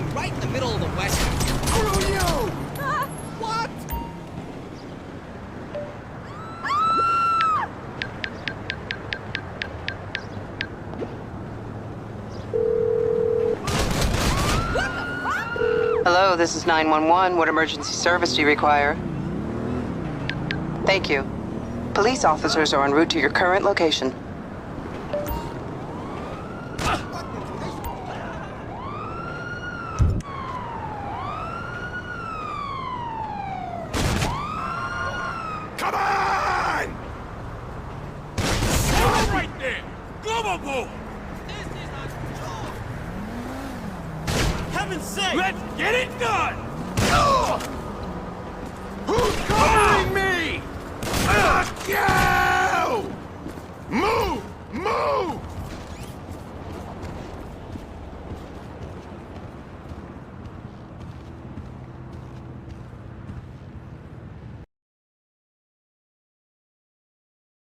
like right in the middle of the West. Screw you! What? Hello, this is 911. What emergency service do you require? Thank you. Police officers are en route to your current location. Come on! Stop right there! Global! This is a joke! Heaven's sake! Let's get it done!